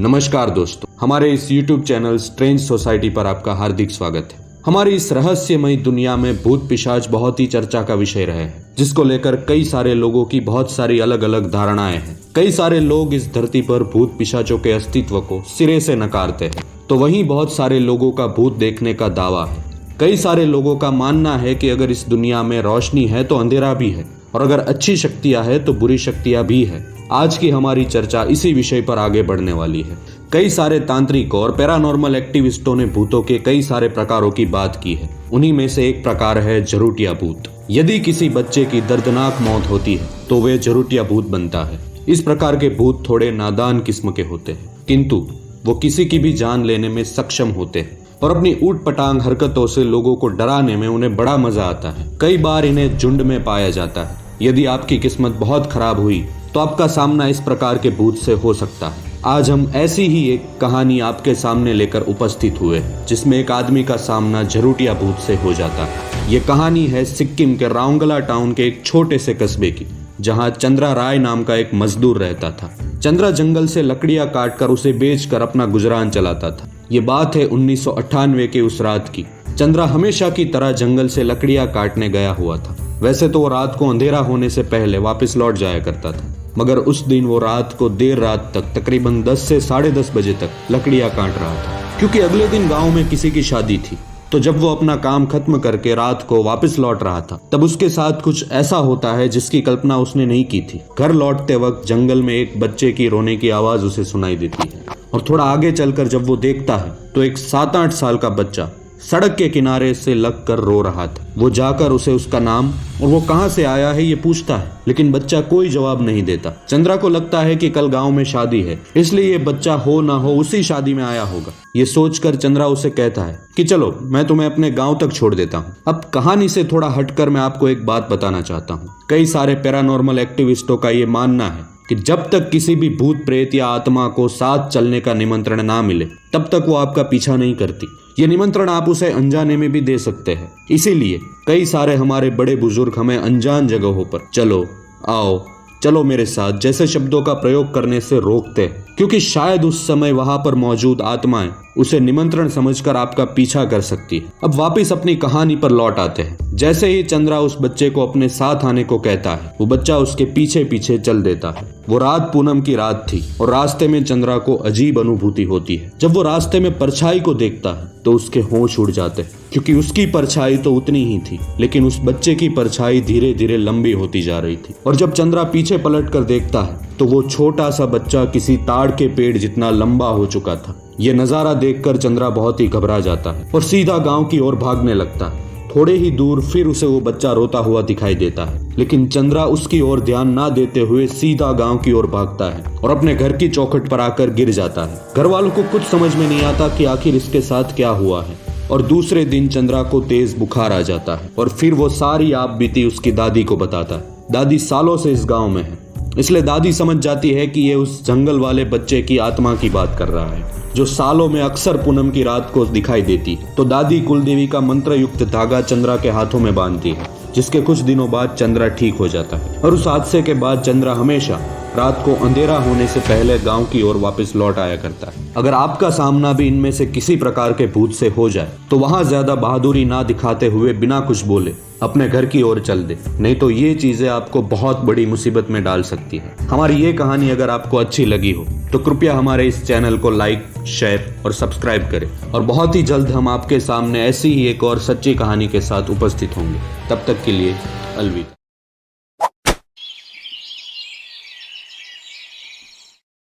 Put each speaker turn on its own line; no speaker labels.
नमस्कार दोस्तों, हमारे इस YouTube चैनल स्ट्रेंज सोसाइटी पर आपका हार्दिक स्वागत है। हमारी इस रहस्यमयी दुनिया में भूत पिशाच बहुत ही चर्चा का विषय रहे हैं, जिसको लेकर कई सारे लोगों की बहुत सारी अलग अलग धारणाएं हैं। कई सारे लोग इस धरती पर भूत पिशाचों के अस्तित्व को सिरे से नकारते हैं, तो वहीं बहुत सारे लोगों का भूत देखने का दावा है। कई सारे लोगों का मानना है कि अगर इस दुनिया में रोशनी है तो अंधेरा भी है, और अगर अच्छी शक्तियां हैं तो बुरी शक्तियां भी है। आज की हमारी चर्चा इसी विषय पर आगे बढ़ने वाली है। कई सारे तांत्रिकों और पैरानॉर्मल एक्टिविस्टों ने भूतों के कई सारे प्रकारों की बात की है। उन्हीं में से एक प्रकार है जरूटिया भूत। यदि किसी बच्चे की दर्दनाक मौत होती है तो वे जरूटिया भूत बनता है। इस प्रकार के भूत थोड़े नादान किस्म के होते हैं, किंतु वो किसी की भी जान लेने में सक्षम होते हैं और अपनी ऊट पटांग हरकतों से लोगों को डराने में उन्हें बड़ा मजा आता है। कई बार इन्हें झुंड में पाया जाता है। यदि आपकी किस्मत बहुत खराब हुई तो आपका सामना इस प्रकार के भूत से हो सकता है। आज हम ऐसी ही एक कहानी आपके सामने लेकर उपस्थित हुए हैं, जिसमें एक आदमी का सामना जरूटिया भूत से हो जाता है। ये कहानी है सिक्किम के राउंगला टाउन के एक छोटे से कस्बे की, जहां चंद्रा राय नाम का एक मजदूर रहता था। चंद्रा जंगल से लकड़ियां काटकर उसे बेचकर अपना गुजरान चलाता था। ये बात है 1998 के उस रात की। चंद्रा हमेशा की तरह जंगल से लकड़ियां काटने गया हुआ था। वैसे तो वो रात को अंधेरा होने से पहले वापस लौट जाया करता था, मगर उस दिन वो रात को देर रात तक तकरीबन 10 से 10:30 बजे तक लकड़ियां काट रहा था, क्योंकि अगले दिन गांव में किसी की शादी थी। तो जब वो अपना काम खत्म करके रात को वापस लौट रहा था, तब उसके साथ कुछ ऐसा होता है जिसकी कल्पना उसने नहीं की थी। घर लौटते वक्त जंगल में एक बच्चे की रोने की आवाज उसे सुनाई देती है, और थोड़ा आगे चलकर जब वो देखता है तो एक 7-8 साल का बच्चा सड़क के किनारे से लगकर रो रहा था। वो जाकर उसे उसका नाम और वो कहां से आया है ये पूछता है, लेकिन बच्चा कोई जवाब नहीं देता। चंद्रा को लगता है कि कल गांव में शादी है, इसलिए ये बच्चा हो ना हो उसी शादी में आया होगा। ये सोचकर चंद्रा उसे कहता है कि चलो मैं तुम्हें अपने गांव तक छोड़ देता हूँ। अब कहानी से थोड़ा हटकर मैं आपको एक बात बताना चाहता हूँ। कई सारे पैरानॉर्मल एक्टिविस्टों का ये मानना है कि जब तक किसी भी भूत प्रेत या आत्मा को साथ चलने का निमंत्रण ना मिले, तब तक वो आपका पीछा नहीं करती। ये निमंत्रण आप उसे अनजाने में भी दे सकते हैं। इसीलिए कई सारे हमारे बड़े बुजुर्ग हमें अनजान जगहों पर चलो, आओ, चलो मेरे साथ जैसे शब्दों का प्रयोग करने से रोकते हैं, क्योंकि शायद उस समय वहां पर मौजूद आत्माएं उसे निमंत्रण समझकर आपका पीछा कर सकती है। अब वापस अपनी कहानी पर लौट आते हैं। जैसे ही चंद्रा उस बच्चे को अपने साथ आने को कहता है, वो बच्चा उसके पीछे पीछे चल देता है। वो रात पूनम की रात थी और रास्ते में चंद्रा को अजीब अनुभूति होती है। जब वो रास्ते में परछाई को देखता है तो उसके होश उड़ जाते हैं, क्योंकि उसकी परछाई तो उतनी ही थी, लेकिन उस बच्चे की परछाई धीरे धीरे लंबी होती जा रही थी। और जब चंद्रा पीछे पलट कर देखता है तो वो छोटा सा बच्चा किसी ताड़ के पेड़ जितना लंबा हो चुका था। ये नजारा देखकर चंद्रा बहुत ही घबरा जाता है और सीधा गांव की ओर भागने लगता है। थोड़े ही दूर फिर उसे वो बच्चा रोता हुआ दिखाई देता है, लेकिन चंद्रा उसकी ओर ध्यान ना देते हुए सीधा गांव की ओर भागता है और अपने घर की चौखट पर आकर गिर जाता है। घर वालों को कुछ समझ में नहीं आता कि आखिर इसके साथ क्या हुआ है। और दूसरे दिन चंद्रा को तेज बुखार आ जाता है और फिर वो सारी आप बीती उसकी दादी को बताता है। दादी सालों से इस गाँव में है, इसलिए दादी समझ जाती है कि ये उस जंगल वाले बच्चे की आत्मा की बात कर रहा है, जो सालों में अक्सर पूनम की रात को दिखाई देती। तो दादी कुलदेवी का मंत्र युक्त धागा चंद्रा के हाथों में बांधती है, जिसके कुछ दिनों बाद चंद्रा ठीक हो जाता है। और उस हादसे के बाद चंद्रा हमेशा रात को अंधेरा होने से पहले गांव की ओर वापस लौट आया करता है। अगर आपका सामना भी इनमें से किसी प्रकार के भूत से हो जाए तो वहां ज्यादा बहादुरी ना दिखाते हुए बिना कुछ बोले अपने घर की ओर चल दे, नहीं तो ये चीजें आपको बहुत बड़ी मुसीबत में डाल सकती है। हमारी ये कहानी अगर आपको अच्छी लगी हो तो कृपया हमारे इस चैनल को लाइक, शेयर और सब्सक्राइब करें। और बहुत ही जल्द हम आपके सामने ऐसी ही एक और सच्ची कहानी के साथ उपस्थित होंगे। तब तक के लिए अलविदा।